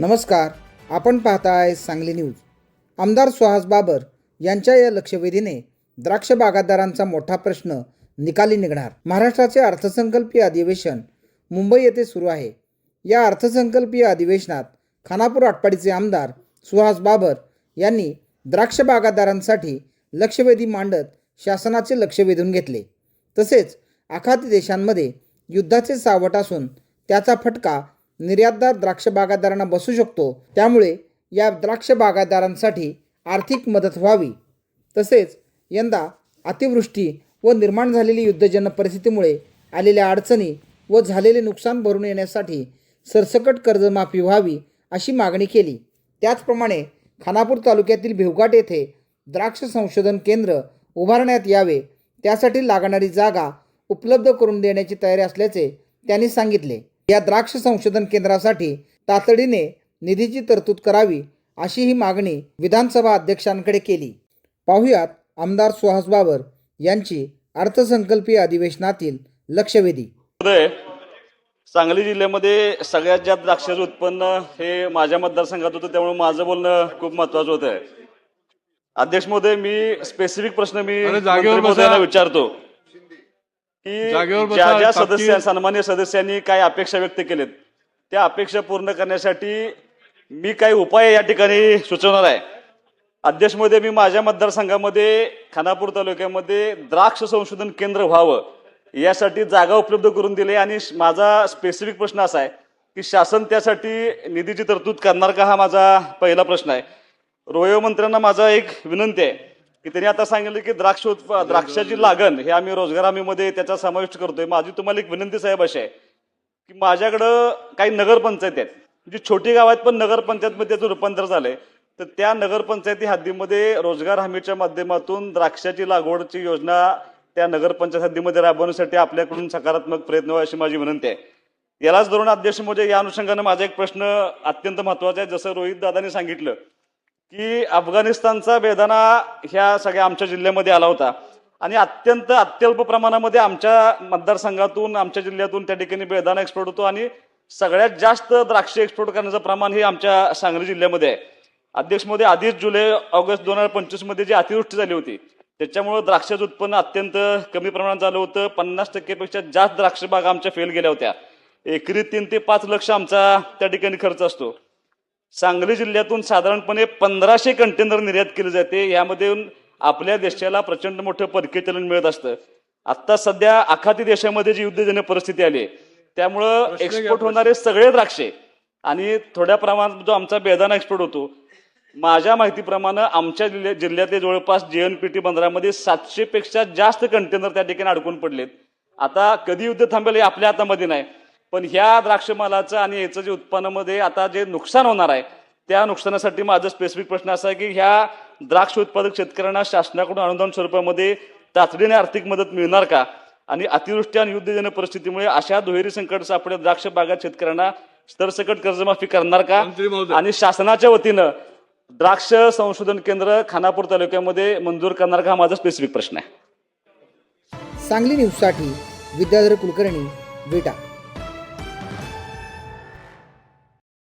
नमस्कार, आपण पाहताय सांगली न्यूज। आमदार सुहास बाबर यांच्या या लक्षवेधीने द्राक्ष बागायतदारांचा मोठा प्रश्न निकाली निघणार। महाराष्ट्राचे अर्थसंकल्पीय अधिवेशन मुंबई येथे सुरू आहे। या अर्थसंकल्पीय अधिवेशनात खानापूर आटपाडीचे आमदार सुहास बाबर यांनी द्राक्ष बागायतदारांसाठी लक्षवेधी मांडत शासनाचे लक्ष वेधून घेतले। तसेच आखाती देशांमध्ये युद्धाचे सावट असून त्याचा फटका निर्यातदार द्राक्ष बागायतदारांना बसू शकतो, त्यामुळे या द्राक्ष बागायतदारांसाठी आर्थिक मदत व्हावी। तसेच यंदा अतिवृष्टी व निर्माण झालेली युद्धजन्य परिस्थितीमुळे आलेल्या अडचणी व झालेले नुकसान भरून येण्यासाठी सरसकट कर्जमाफी व्हावी अशी मागणी केली। त्याचप्रमाणे खानापूर तालुक्यातील भिवघाट येथे द्राक्ष संशोधन केंद्र उभारण्यात यावे, त्यासाठी लागणारी जागा उपलब्ध करून देण्याची तयारी असल्याचे त्यांनी सांगितले। या द्राक्ष संशोधन केंद्रासाठी तातडीने निधीची तरतूद करावी अशी ही मागणी विधानसभा अध्यक्षांकडे केली। पाहुयात आमदार सुहास बाबर यांची अर्थसंकल्पीय अधिवेशनातील लक्षवेधी। सांगली जिल्ह्यामध्ये सगळ्यात जास्त द्राक्षाचं उत्पन्न हे माझ्या मतदारसंघात होतं, त्यामुळे माझं बोलणं खूप महत्त्वाचं होतं। अध्यक्ष महोदय, मी स्पेसिफिक प्रश्न मंत्रिमहोदयांना विचारतो की ज्या ज्या सन्मान्य सदस्यांनी काय अपेक्षा व्यक्त केलेत त्या अपेक्षा पूर्ण करण्यासाठी मी काही उपाय या ठिकाणी सुचवणार आहे। अध्यक्ष महोदय, मी माझ्या मतदारसंघामध्ये खानापूर तालुक्यामध्ये द्राक्ष संशोधन केंद्र व्हावं यासाठी जागा उपलब्ध करून दिली आणि माझा स्पेसिफिक प्रश्न असा आहे की शासन त्यासाठी निधीची तरतूद करणार का, हा माझा पहिला प्रश्न आहे। रोयो मंत्र्यांना माझा एक विनंती आहे की त्यांनी आता सांगितलं की द्राक्षाची लागण हे आम्ही रोजगार हमीमध्ये त्याचा समाविष्ट करतोय। माझी तुम्हाला एक विनंती साहेब अशी आहे की माझ्याकडं काही नगरपंचायत आहेत, जी छोटी गावात पण नगरपंचायतमध्ये त्याचं रूपांतर झालंय, तर त्या नगरपंचायती हद्दीमध्ये रोजगार हमीच्या माध्यमातून द्राक्षाची लागवडची योजना त्या नगरपंचायत हद्दीमध्ये राबवण्यासाठी आपल्याकडून सकारात्मक प्रयत्न व्हावे अशी माझी विनंती आहे। यालाच धरून अध्यक्ष महोदय, या अनुषंगाने माझा एक प्रश्न अत्यंत महत्वाचा आहे। जसं रोहित दादांनी सांगितलं की अफगाणिस्तानचा बेदाणा ह्या सगळ्या आमच्या जिल्ह्यामध्ये आला होता आणि अत्यल्प प्रमाणामध्ये आमच्या मतदारसंघातून आमच्या जिल्ह्यातून त्या ठिकाणी बेदाणा एक्सपोर्ट होतो आणि सगळ्यात जास्त द्राक्ष एक्सपोर्ट करण्याचं प्रमाण हे आमच्या सांगली जिल्ह्यामध्ये आहे। अध्यक्ष महोदय, आधीच जुलै ऑगस्ट 2025 मध्ये जी अतिवृष्टी झाली होती त्याच्यामुळे द्राक्षाचं उत्पन्न अत्यंत कमी प्रमाणात झालं होतं। 50% पेक्षा जास्त द्राक्ष बागा आमच्या फेल गेल्या होत्या। एकरी 3 ते 5 लक्ष आमचा त्या ठिकाणी खर्च असतो। सांगली जिल्ह्यातून साधारणपणे 1500 कंटेनर निर्यात केले जाते, यामध्ये आपल्या देशाला प्रचंड मोठं परकीय चलन मिळत असतं। आता सध्या आखाती देशामध्ये जी युद्धजन्य परिस्थिती आली त्यामुळं एक्सपोर्ट होणारे सगळे द्राक्षे आणि थोड्या प्रमाणात जो आमचा बेदाणा एक्सपोर्ट होतो, माझ्या माहितीप्रमाणे आमच्या जिल्ह्यातले जवळपास JNPT बंदरामध्ये 700 पेक्षा जास्त कंटेनर त्या ठिकाणी अडकून पडलेत। आता कधी युद्ध थांबेल हे आपल्या हातामध्ये नाही, पण ह्या द्राक्ष मालाचं आणि याचं जे उत्पन्नामध्ये आता जे नुकसान होणार आहे त्या नुकसानासाठी माझा स्पेसिफिक प्रश्न असा आहे की ह्या द्राक्ष उत्पादक शेतकऱ्यांना शासनाकडून अनुदान स्वरूपामध्ये तातडीने आर्थिक मदत मिळणार का, आणि अतिवृष्टी आणि युद्धजन्य परिस्थितीमुळे अशा दुहेरी संकट सापडलेल्या द्राक्ष बागायत शेतकऱ्यांना सरसकट कर्जमाफी करणार का, आणि शासनाच्या वतीनं द्राक्ष संशोधन केंद्र खानापूर तालुक्यामध्ये मंजूर करणार का, हा माझा स्पेसिफिक प्रश्न आहे। सांगली न्यूजसाठी विद्याधर कुलकर्णी, विटा।